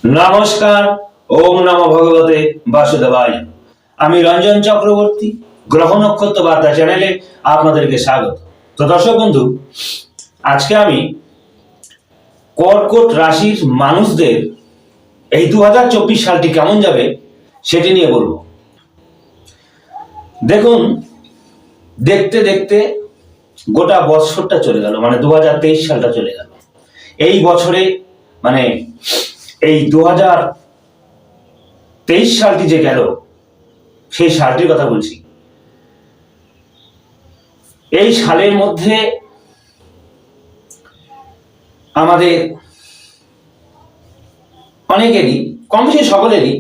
নমস্কার। ওম নমো ভগবতে বাসুদেবায়। আমি রঞ্জন চক্রবর্তী, গ্রহ নক্ষত্র বার্তা চ্যানেলে আপনাদেরকে স্বাগত। তো দর্শক বন্ধু, আজকে আমি কর্কট রাশির মানুষদের এই 2024 সালটি কেমন যাবে সেটি নিয়ে বলবো। দেখুন, দেখতে দেখতে গোটা বছরটা চলে গেল, মানে 2023 সালটা চলে গেল। এই বছরে মানে এই 2023 সালটি যে গেল, সেই সালটির কথা বলছি। এই সালের মধ্যে আমাদের অনেকেরই, কম বেশি সকলেরই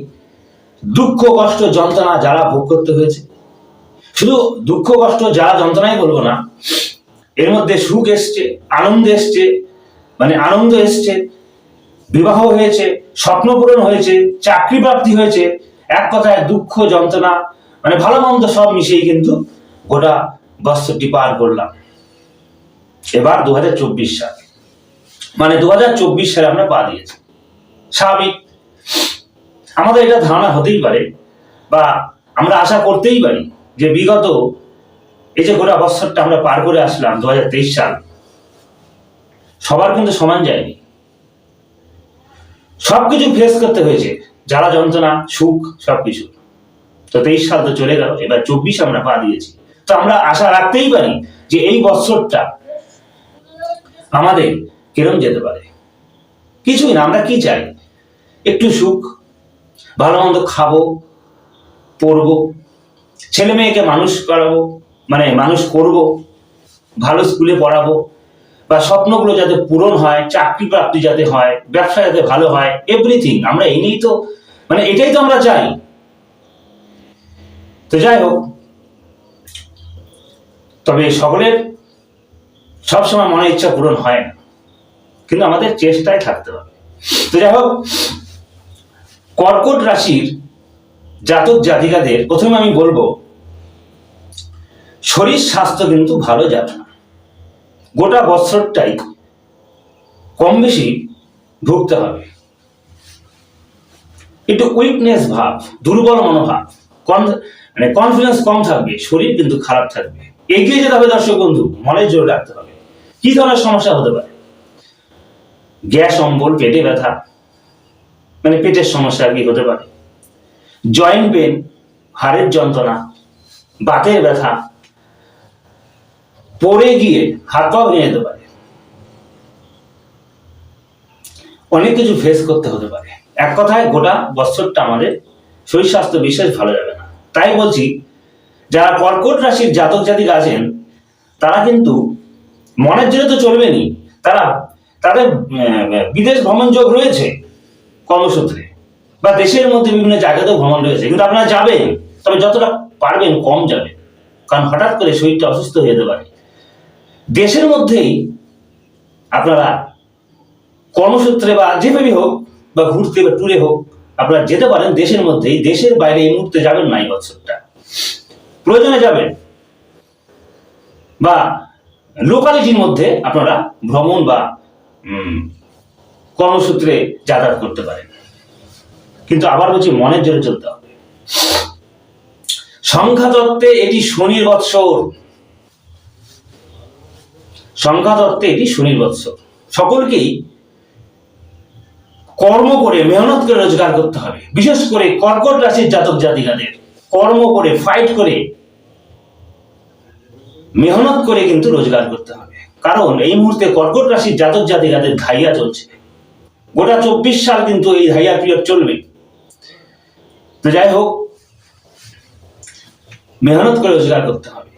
দুঃখ কষ্ট যন্ত্রণা যারা ভোগ করতে হয়েছে। শুধু দুঃখ কষ্ট যারা যন্ত্রণাই বলবো না, এর মধ্যে সুখ এসছে, আনন্দ এসছে, মানে আনন্দ এসছে, বিবাহ হয়েছে, স্বপ্ন পূরণ হয়েছে, চাকরি প্রাপ্তি হয়েছে। এক কথায় দুঃখ যন্ত্রণা মানে ভালো মন্দ সব মিশিয়ে কিন্তু গোটা বছরটি পার করলাম। এবার 2024 সাল, মানে 2024 সালে আমরা পা দিয়েছি। স্বাভাবিক, আমাদের এটা ধারণা হতেই পারে বা আমরা আশা করতেই পারি যে বিগত এই যে গোটা বছরটা আমরা পার করে আসলাম 2023 সাল, সবার কিন্তু সমান যায়নি। সবকিছু ফেস করতে হয়েছে, জ্বালা যন্ত্রণা সুখ সবকিছু। তো 23 সাল তো চলে গেল, এবার 24 আমরা পা দিয়েছি। তো আমরা আশা রাখতেই পারি যে এই বছরটা আমাদের কিরম যেতে পারে। কিছুই না, আমরা কি চাই? একটু সুখ, ভালো মন্দ খাবো, পড়বো, ছেলে মেয়েকে মানুষ করাবো, মানে মানুষ করব, ভালো স্কুলে পড়াবো, বা স্বপ্নগুলো যাতে পূরণ হয়, চাকরি প্রাপ্তি যাতে হয়, ব্যবসা যাতে ভালো হয়, এভরিথিং আমরা এই নিয়েই তো, মানে এটাই তো আমরা চাই। তো যাই হোক, তবে সকলের সবসময় মনে ইচ্ছা পূরণ হয় না, কিন্তু আমাদের চেষ্টায় থাকতে হবে। তো যাই হোক, কর্কট রাশির জাতক জাতিকাদের প্রথমে আমি বলবো, শরীর স্বাস্থ্য কিন্তু ভালো যাবে না। গোটা বছরটাই কম বেশি ভুগতে হবে। একটু উইকনেস ভাব, দুর্বল মনোভাব, মানে কনফিডেন্স কম থাকবে, শরীর কিন্তু খারাপ থাকবে। এগিয়ে যেতে হবে দর্শক বন্ধু, মনে জোর রাখতে হবে। কি ধরনের সমস্যা হতে পারে? গ্যাস অম্বল, পেটে ব্যথা, মানে পেটের সমস্যা আর কি হতে পারে, জয়েন্ট পেন, হাড়ের যন্ত্রণা, বাতের ব্যথা, পড়ে গিয়ে হাত পা ভেঙে যেতে পারে, অনেক কিছু ফেস করতে হতে পারে। এক কথায় গোটা বছরটা আমাদের শরীর স্বাস্থ্য বিশেষ ভালো যাবে না। তাই বলছি, যারা কর্কট রাশির জাতক জাতিক আছেন, তারা কিন্তু মনের জন্য তো চলবেনই, তারা তাদের বিদেশ ভ্রমণ যোগ রয়েছে কর্মসূত্রে, বা দেশের মধ্যে বিভিন্ন জায়গাতেও ভ্রমণ রয়েছে, কিন্তু আপনারা যাবেন, তবে যতটা পারবেন কম যাবেন, কারণ হঠাৎ করে শরীরটা অসুস্থ হয়ে যেতে পারে। দেশের মধ্যেই আপনারা কর্মসূত্রে বা যেভাবেই হোক, বা ঘুরতে বা ট্যুরে হোক, আপনারা যেতে পারেন দেশের মধ্যেই। দেশের বাইরে এই মুহূর্তে যাবেন না, এই বছরটা প্রয়োজনে যাবেন, বা লোকালিটির মধ্যে আপনারা ভ্রমণ বা কর্মসূত্রে যাতায়াত করতে পারেন। কিন্তু আবার বলছি, মনের জোরে চলতে হবে। সংখ্যাতত্ত্বে এটি শনির বৎসর, সংখ্যাতত্ত্বে এটি শনির বৎসর। সকলকেই কর্ম করে মেহনত করে রোজগার করতে হবে। বিশেষ করে কর্কট রাশির জাতক জাতিকাদের কর্ম করে, ফাইট করে, মেহনত করে কিন্তু রোজগার করতে হবে। কারণ এই মুহূর্তে কর্কট রাশির জাতক জাতিকাদের ধাইয়া চলছে। গোটা 24 সাল কিন্তু এই ধাইয়া পিরিয়ড চলবে। তো যাই হোক, মেহনত করে রোজগার করতে হবে।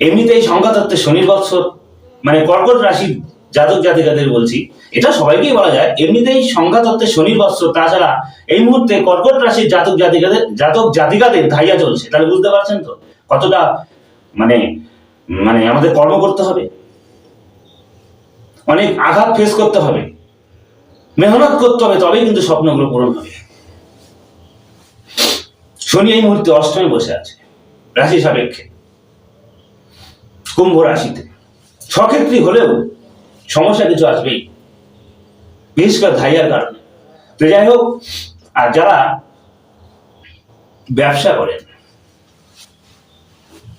এমনিতেই সংখ্যাতত্ত্বে শনির বৎসর, মানে কর্কট রাশির জাতক জাতিকাদের বলছি, এটা সবাইকেই বলা যায়, এমনিতেই সংখ্যাতত্ত্বে শনির বৎসর। তাছাড়া এই মুহূর্তে কর্কট রাশির জাতক জাতিকাদের ধাইয়া চলছে। তাহলে বুঝতে পারছেন তো কতটা মানে মানে আমাদের কর্ম করতে হবে, অনেক আঘাত ফেস করতে হবে, মেহনত করতে হবে, তবেই কিন্তু স্বপ্নগুলো পূরণ হবে। শনি এই মুহূর্তে অষ্টমে বসে আছে রাশি সাপেক্ষে, কুম্ভ রাশিতে। সক্ষেত্রী হলেও সমস্যা কিছু আসবেই। বিশেষ করে ধাইয়ার কারণে। তো যাই হোক, আর যারা ব্যবসা করেন,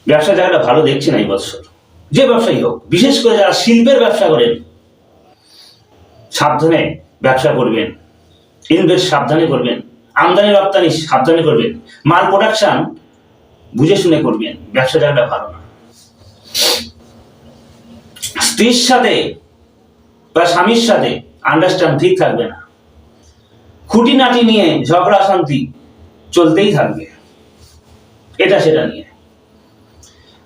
ব্যবসা জায়গাটা ভালো দেখছে না এই বছর, যে ব্যবসায়ী হোক, বিশেষ করে যারা শিল্পের ব্যবসা করেন, সাবধানে ব্যবসা করবেন, ইনভেস্ট সাবধানে করবেন, আমদানি রপ্তানি সাবধানে করবেন, মাল প্রোডাকশন বুঝে শুনে করবেন। ব্যবসা জায়গাটা ভালো না। স্ত্রীর সাথে বা স্বামীর সাথে আন্ডারস্ট্যান্ড ঠিক থাকবে না, খুঁটিনাটি নিয়ে ঝগড়া শান্তি চলতেই থাকবে, এটা সেটা নিয়ে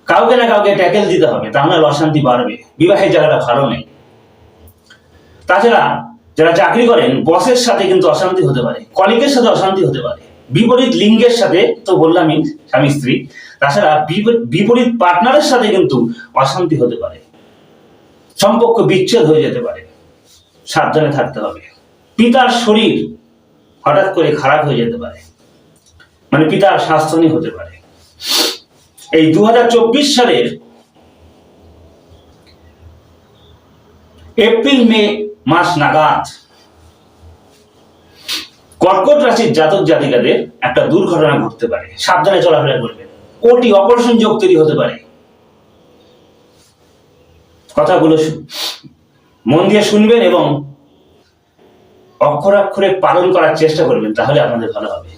কাউকে না কাউকে ট্যাকেল দিতে হবে, তাহলে অশান্তি বাড়বে, বিবাহের জায়গাটা ভালো নেই। তাছাড়া যারা চাকরি করেন, বসের সাথে কিন্তু অশান্তি হতে পারে, কলিগের সাথে অশান্তি হতে পারে, বিপরীত লিঙ্গের সাথে তো বললামই, স্বামী স্ত্রী, তাছাড়া বিপরীত পার্টনারের সাথে কিন্তু অশান্তি হতে পারে, সম্পর্ক বিচ্ছেদ হয়ে যেতে পারে, সাবধানে থাকতে হবে। পিতার শরীর হঠাৎ করে খারাপ হয়ে যেতে পারে, মানে পিতার স্বাস্থ্যহানি হতে পারে। এই 2024 সালের এপ্রিল মে মাস নাগাদ কর্কট রাশির জাতক জাতিকাদের একটা দুর্ঘটনা ঘটতে পারে, সাবধানে চলাফেরা করবেন। ওটি অপারেশন যোগ তৈরি হতে পারে। কথাগুলো মন দিয়ে শুনবেন এবং অক্ষরে অক্ষরে পালন করার চেষ্টা করবেন, তাহলে আপনাদের ভালো হবে।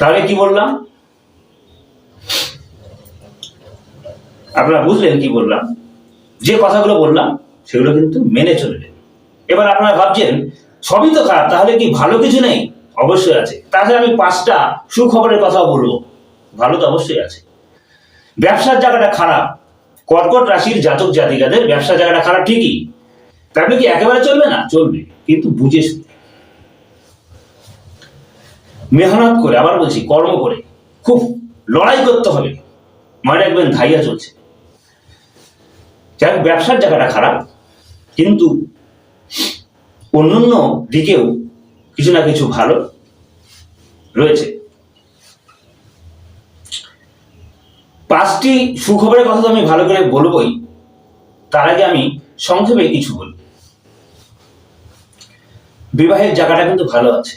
তাহলে কি বললাম, আপনারা বুঝলেন কি বললাম? যে কথাগুলো বললাম সেগুলো কিন্তু মেনে চলবেন। এবার আপনারা ভাবছেন সবই তো খারাপ, তাহলে কি ভালো কিছু নেই? অবশ্যই আছে। তাহলে আমি 5টা সুখবরের কথা বলবো। ভালো তো অবশ্যই আছে। ব্যবসার জায়গাটা খারাপ, কর্কট রাশির জাতক জাতিকাদের ব্যবসার জায়গাটা খারাপ ঠিকই, তাহলে কি একেবারে চলবে না? চলবে, কিন্তু বুঝে শুনে, মেহনত করে, আবার বলছি কর্ম করে, খুব লড়াই করতে হবে। মনে রাখবেন ধাইয়া চলছে। যাই হোক, ব্যবসার জায়গাটা খারাপ, কিন্তু অন্যান্য দিকেও কিছু না কিছু ভালো রয়েছে। 5টি সুখবরের কথা তো আমি ভালো করে বলবোই, তার আগে আমি সংক্ষেপে কিছু বলি। বিবাহের জায়গাটা কিন্তু ভালো আছে।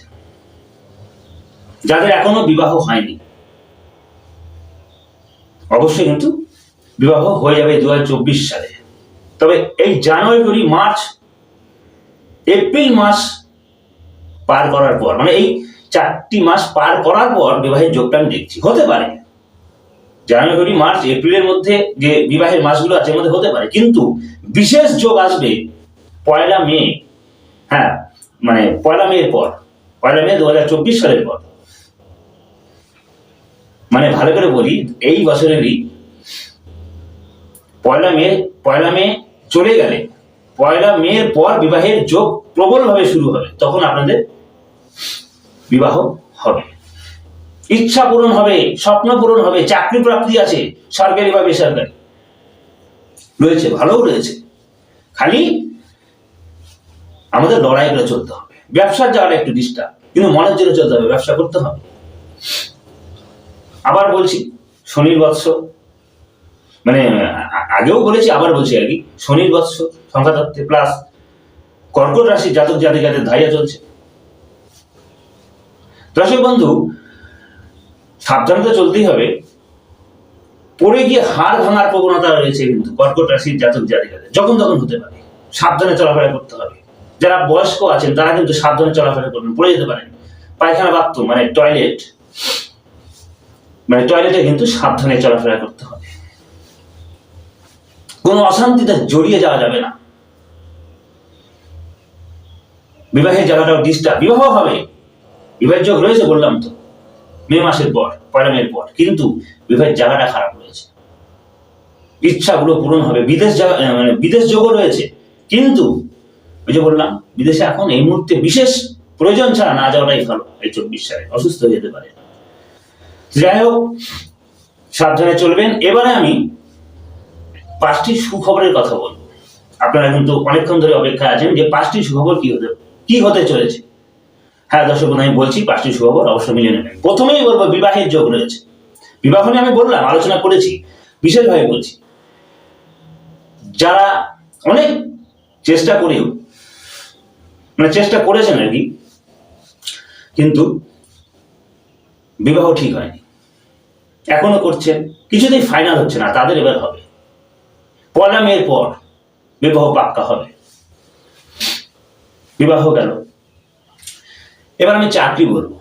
যাদের এখনো বিবাহ হয়নি, অবশ্যই কিন্তু বিবাহ হয়ে যাবে 2024 সালে। তবে এই জানুয়ারি, ফেব্রুয়ারি, মার্চ, এপ্রিল মাস পার করার পর, মানে এই 4টি মাস পার করার পর বিবাহের যোগটা আমি দেখছি। হতে পারে জানুয়ারি, ফেব্রুয়ারি, মার্চ, এপ্রিলের মধ্যে যে বিবাহের মাসগুলো আছে এর মধ্যে হতে পারে, কিন্তু বিশেষ যোগ আসবে 1 মে। হ্যাঁ, মানে 1 মের পর, 1 মে 2024 সালের পর। মানে ভালো করে বলি, এই বছরেরই 1 মে চলে গেলে 1 মের পর বিবাহের যোগ প্রবলভাবে শুরু হবে। তখন আপনাদের বিবাহ হবে, ইচ্ছা পূরণ হবে, স্বপ্ন পূরণ হবে, চাকরি প্রাপ্তি আছে, সরকারি বা বেসরকারি রয়েছে, ভালোও রয়েছে। খালি আমাদের লড়াই করে চলতে হবে। ব্যবসার জায়গাটা একটু ডিস্টার্ব, কিন্তু মনের জন্য চলতে হবে, ব্যবসা করতে হবে। আবার বলছি, শনির বৎস, মানে আগেও বলেছি, আবার বলছি আর কি, শনির বৎস সংখ্যাতত্ত্বে প্লাস কর্কট রাশি জাতক জাতিকাদের ধাইয়া চলছে। দর্শক বন্ধু, সাবধানতা চলতেই হবে। পড়ে গিয়ে হাড় ভাঙার প্রবণতা রয়েছে কিন্তু কর্কট রাশির জাতক জাতিকাদের, যখন তখন হতে পারে। সাবধানে চলাফেরা করতে হবে। যারা বয়স্ক আছেন তারা কিন্তু সাবধানে চলাফেরা করবেন, পড়ে যেতে পারেন। পায়খানা, বাথরুম, মানে টয়লেটে কিন্তু সাবধানে চলাফেরা করতে হবে। কোনো অশান্তিতে জড়িয়ে যাওয়া যাবে না। বিবাহের জায়গাটাও ডিস্টার্ব, বিবাহ হবে, বিবাহের যোগ রয়েছে বললাম তো, মে মাসের পর, 1 মের পর, কিন্তু বিবাহের জায়গাটা খারাপ রয়েছে। ইচ্ছাগুলো পূরণ হবে, বিদেশ যোগও রয়েছে, কিন্তু ওই যে বললাম, বিদেশে এখন এই মুহূর্তে বিশেষ প্রয়োজন ছাড়া না যাওয়াটাই ভালো। এই 24 সালে অসুস্থ হয়ে যেতে পারে। যাই হোক, সাবধানে চলবেন। এবারে আমি 5টি সুখবরের কথা বলবো। আপনারা কিন্তু অনেকক্ষণ ধরে অপেক্ষায় আছেন যে 5টি সুখবর কি হতে চলেছে। হ্যাঁ দর্শক, আমি বলছি 5টি সুখবর অবশ্যই মিলিয়ে নেবেন। প্রথমেই বলবো, বিবাহের যোগ রয়েছে। বিবাহ নিয়ে আমি বললাম, আলোচনা করেছি, বিশেষভাবে বলছি, যারা অনেক চেষ্টা করেও মানে চেষ্টা করেছেন আর কি, কিন্তু বিবাহ ঠিক হয়নি, এখনো করছেন, কিছুতেই ফাইনাল হচ্ছে না। তাদের এবার হবে, 1 মের পর বিবাহ পাক্কা হবে। বিবাহ গেল, এবার আমি চাকরি বলবো।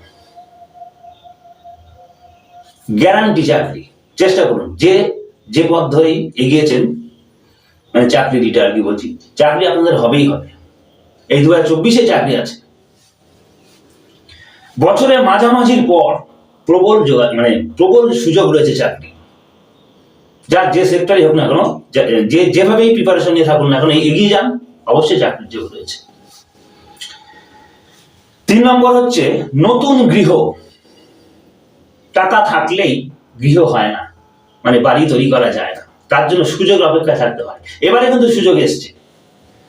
গ্যারান্টি চাকরি, চেষ্টা করুন, যে পথ ধরেই এগিয়েছেন, মানে চাকরি দিটা আর কি বলছি, চাকরি আপনাদের হবেই হবে। এই 2024-এ চাকরি আছে। বছরের মাঝামাঝির পর প্রবল প্রবল সুযোগ রয়েছে চাকরি, যার যে সেক্টরই হোক না কেন, যেভাবেই প্রিপারেশন নিয়ে থাকুন না কেন, এগিয়ে যান, অবশ্যই চাকরির যোগ রয়েছে। 3 নম্বর হচ্ছে নতুন গৃহ। টাকা থাকলেই গৃহ হয় না, মানে বাড়ি তৈরি করা যায় না, তার জন্য সুযোগ অপেক্ষা থাকতে হয়। এবারে কিন্তু সুযোগ এসছে,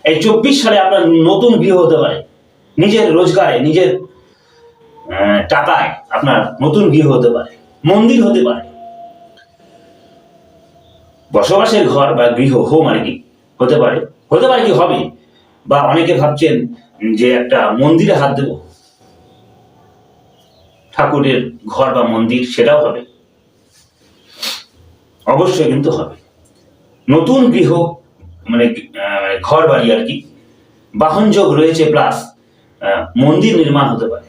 এই 24 সালে আপনার নতুন গৃহ হতে পারে, নিজের রোজগারে, নিজের টাকায় আপনার নতুন গৃহ হতে পারে, মন্দির হতে পারে, বসবাসের ঘর বা গৃহ, হোম আর কি হতে পারে কি হবে। বা অনেকে ভাবছেন যে একটা মন্দিরে হাত দেব, ঠাকুরের ঘর বা মন্দির, সেটাও হবে, অবশ্যই কিন্তু হবে। নতুন গৃহ মানে ঘর বাড়ি আর কি, বাহন যোগ রয়েছে, প্লাস মন্দির নির্মাণ হতে পারে।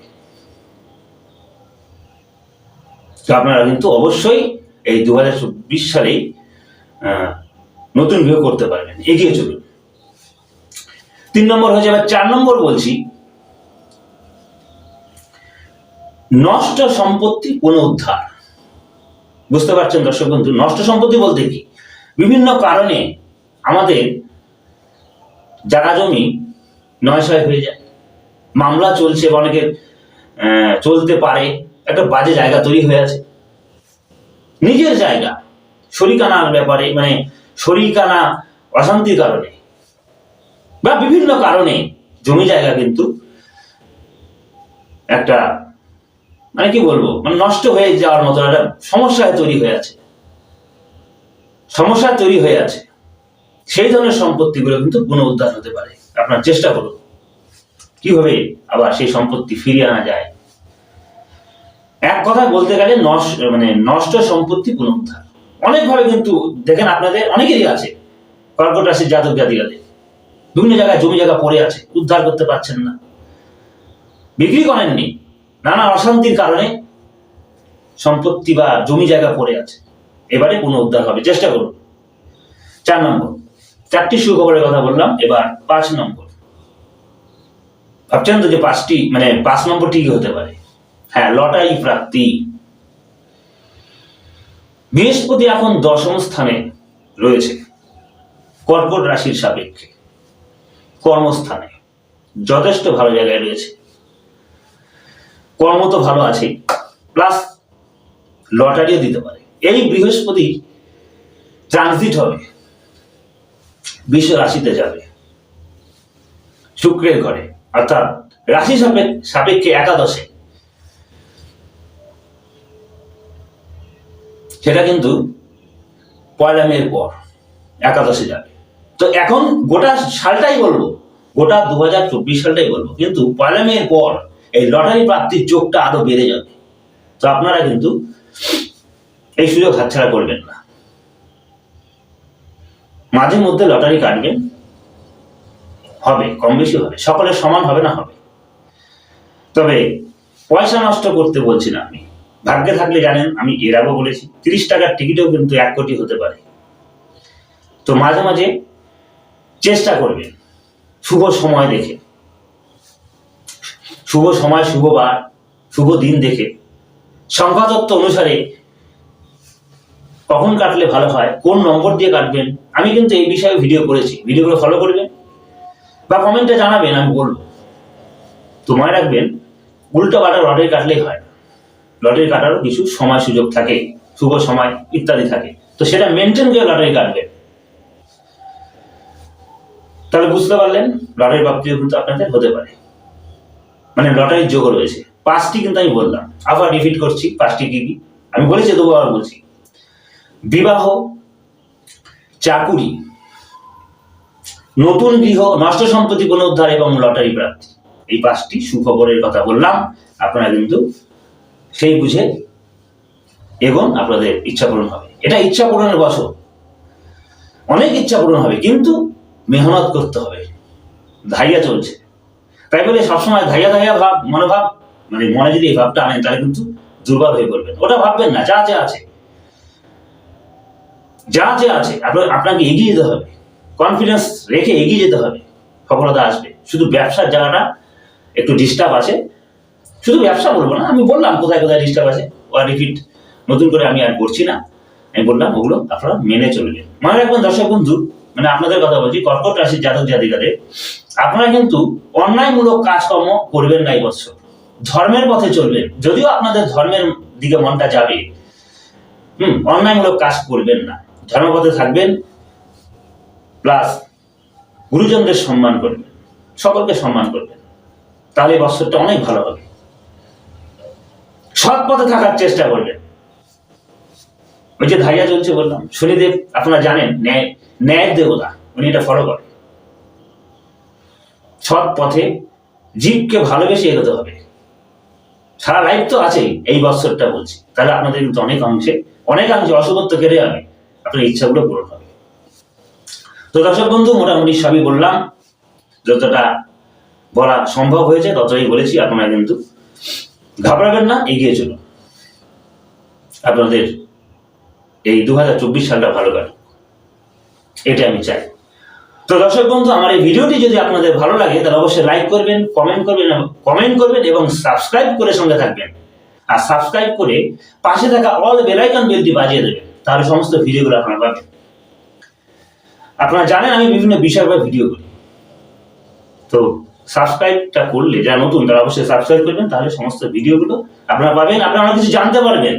তো আপনারা কিন্তু অবশ্যই এই 2024 সালেই নতুন গৃহ করতে পারবেন, এগিয়ে চলুন। 3 নম্বর হয়ে যাবে। 4 নম্বর বলছি, নষ্ট সম্পত্তি পুনরুদ্ধার। বুঝতে পারছেন দর্শক বন্ধু, নষ্ট সম্পত্তি বলতে কি, বিভিন্ন কারণে আমাদের জায়গা জমি নয়ছয় হয়ে যায়, মামলা চলছে, অনেকের চলতে পারে, একটা বাজে জায়গা তৈরি হয়ে আছে, নিজের জায়গা শরিকানার ব্যাপারে, মানে শরিকানা অশান্তির কারণে বা বিভিন্ন কারণে জমি জায়গা কিন্তু একটা মানে কি বলবো, মানে নষ্ট হয়ে যাওয়ার মতো একটা সমস্যা তৈরি হয়ে আছে। সেই ধরনের সম্পত্তিগুলো কিন্তু পুনরুদ্ধার হতে পারে। আপনার চেষ্টা করুন কিভাবে আবার সেই সম্পত্তি ফিরিয়ে আনা যায়। এক কথায় বলতে গেলে নষ্ট সম্পত্তি পুনরুদ্ধার অনেকভাবে কিন্তু দেখেন, আপনাদের অনেকেরই আছে, কর্কট রাশির জাতক জাতিকাদের বিভিন্ন জায়গায় জমি জায়গা পড়ে আছে, উদ্ধার করতে পারছেন না, বিক্রি করেননি, নানা অশান্তির কারণে সম্পত্তি বা জমি জায়গা পড়ে আছে, এবারে পুনরুদ্ধার হবে, চেষ্টা করুন। 4 নম্বর, 4টি সুখবরের কথা বললাম। এবার 5 নম্বর, ভাবছেন তো যে 5 নম্বরটি কি হতে পারে? হ্যাঁ, লটারি প্রাপ্তি। বৃহস্পতি এখন 10ম স্থানে রয়েছে, কর্কট রাশির সাপেক্ষে কর্মস্থানে যথেষ্ট ভালো জায়গায় রয়েছে, কর্ম তো ভালো আছে, প্লাস লটারিও দিতে পারে। এই বৃহস্পতি ট্রানজিট হবে, বিশ্ব রাশিতে যাবে, শুক্রের ঘরে, অর্থাৎ রাশি সাপেক্ষে একাদশে, সেটা কিন্তু 1 মের পর একাদশে যাবে। তো এখন গোটা সালটাই বলবো, গোটা 2024 সালটাই বলবো, কিন্তু 1 মের পর এই লটারি প্রাপ্তির যোগটা আরো বেড়ে যাবে। তো আপনারা কিন্তু এই সুযোগ হাতছাড়া করবেন না, মাঝে মধ্যে লটারি কাটবেন, হবে, কম বেশি হবে, সকলের সমান হবে না, হবে। তবে পয়সা নষ্ট করতে বলছি না আমি, ভাগ্যে থাকলে জানেন, আমি এর আগেও বলেছি, 30 টাকার টিকিটেও কিন্তু 1 কোটি হতে পারে। তো মাঝে মাঝে চেষ্টা করবেন, শুভ সময় দেখে, শুভ সময়, শুভ বার, শুভ দিন দেখে, সংখ্যাতত্ত্ব অনুসারে কখন কাটলে ভালো হয়, কোন নম্বর দিয়ে কাটবেন, আমি কিন্তু এই বিষয়ে ভিডিও করেছি, ভিডিওগুলো ফলো করবেন বা কমেন্টে জানাবেন, আমি বলবো। তো মনে রাখবেন, উল্টো পাল্টা লটারি কাটলেই হয় না, লটারি কাটারও কিছু সময় সুযোগ থাকে, শুভ সময় ইত্যাদি থাকে, তো সেটা মেনটেন করে লটারি কাটবেন। তাহলে বুঝতে পারলেন, লটারি প্রাপ্তিও কিন্তু আপনাদের হতে পারে, মানে লটারির যোগ রয়েছে। 5টি কিন্তু আমি বললাম, আবার রিপিট করছি, 5টি কি কি আমি বলেছি, তবু আবার বলছি। বিবাহ, চাকুরি, নতুন গৃহ, নষ্ট সম্পত্তি পুনরুদ্ধার এবং লটারি প্রাপ্তি। এই 5টি সুখবরের কথা বললাম, আপনারা কিন্তু সেই বুঝে এগোন, আপনাদের ইচ্ছা পূরণ হবে। এটা ইচ্ছা পূরণের বছর, অনেক ইচ্ছা পূরণ হবে, কিন্তু মেহনত করতে হবে। ধাইয়া চলছে, তাই বলে সবসময় ধাইয়া ভাব মনোভাব, মানে মনে যদি এই ভাবটা আনেন তাহলে কিন্তু দুর্বল হয়ে পড়বেন। ওটা ভাববেন না, যা আছে আপনাকে এগিয়ে যেতে হবে, কনফিডেন্স রেখে এগিয়ে যেতে হবে, সফলতা আসবে। শুধু ব্যবসার জায়গাটা একটু ডিস্টার্ব আছে, শুধু ব্যবসা বলবো না, আমি বললাম কোথায় ডিস্টার্ব আছে, রিপিট নতুন করে আমি আর করছি না, আমি বললাম ওগুলো আপনারা মেনে চলবেন। মনে রাখবেন দর্শক বন্ধু, মানে আপনাদের কথা বলছি, কর্কট রাশির জাতক জাতিকাদের, আপনারা কিন্তু অন্যায়মূলক কাজকর্ম করবেন না এই বছর, ধর্মের পথে চলবেন। যদিও আপনাদের ধর্মের দিকে মনটা যাবে, অন্যায়মূলক কাজ করবেন না, ধর্মপথে থাকবেন, প্লাস গুরুজনদের সম্মান করবেন, সকলকে সম্মান করবেন, তাহলে এই বছরটা অনেক ভালো হবে। সৎ পথে থাকার চেষ্টা করবেন। ওই যে ধাইয়া চলছে বললাম, শনিদেব আপনারা জানেন ন্যায়ের দেবতা, উনি এটা ফলো করেন। সৎ পথে জীবকে ভালোবেসে এগোতে হবে, সারা লাইফ তো আছেই, এই বছরটা বলছি, তাহলে আপনাদের কিন্তু অনেকাংশে অশুভত্ব কেটে যাবে, আপনার ইচ্ছাগুলো পূরণ হবে। তো দর্শক বন্ধু, মোটামুটি সবই বললাম, যতটা বলা সম্ভব হয়েছে ততটাই বলেছি। আপনারা কিন্তু ঘাবড়াবেন না, এগিয়ে চলুন, আপনাদের এই 2024 সালটা ভালো কাটুক, এটা আমি চাই। তো দর্শক বন্ধু, আমার এই ভিডিওটি যদি আপনাদের ভালো লাগে তাহলে অবশ্যই লাইক করবেন, কমেন্ট করবেন এবং সাবস্ক্রাইব করে সঙ্গে থাকবেন। আর সাবস্ক্রাইব করে পাশে থাকা অল বেল আইকন বেলটি বাজিয়ে দেবেন, তাহলে সমস্ত ভিডিওগুলো আপনারা পাবেন। আপনারা জানেন আমি বিভিন্ন বিষয়ের উপর ভিডিও করি, তো সাবস্ক্রাইবটা করলে যারা নতুন তারা অবশ্যই সাবস্ক্রাইব করবেন, তাহলে সমস্ত ভিডিওগুলো আপনারা পাবেন, আপনারা কিছু জানতে পারবেন।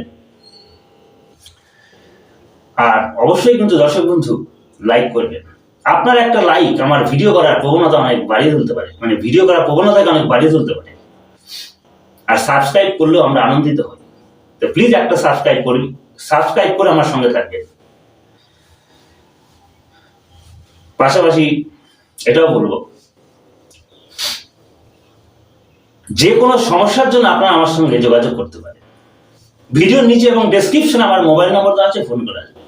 আর অবশ্যই কিন্তু দর্শক বন্ধু লাইক করবেন। আপনার একটা লাইক আমার ভিডিও করার প্রবণতা অনেক বাড়িয়ে তুলতে পারে, মানে ভিডিও করার প্রবণতাকে অনেক বাড়িয়ে তুলতে পারে। আর সাবস্ক্রাইব করলেও আমরা আনন্দিত হই। তো প্লিজ একটা সাবস্ক্রাইব করে আমার সঙ্গে থাকবেন। পাশাপাশি এটাও বলবো, যে কোনো সমস্যার জন্য আপনারা আমার সঙ্গে যোগাযোগ করতে পারেন। ভিডিওর নিচে এবং ডেসক্রিপশনে আমার মোবাইল নম্বর আছে, ফোন করে আসবেন।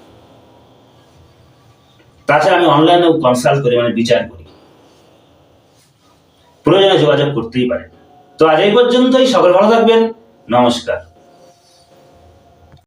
তাছাড়া আমি অনলাইনেও কনসাল্ট করি, মানে বিচার করি, প্রয়োজনে যোগাযোগ করতেই পারেন। তো আজ এই পর্যন্তই, সকল ভালো থাকবেন, নমস্কার।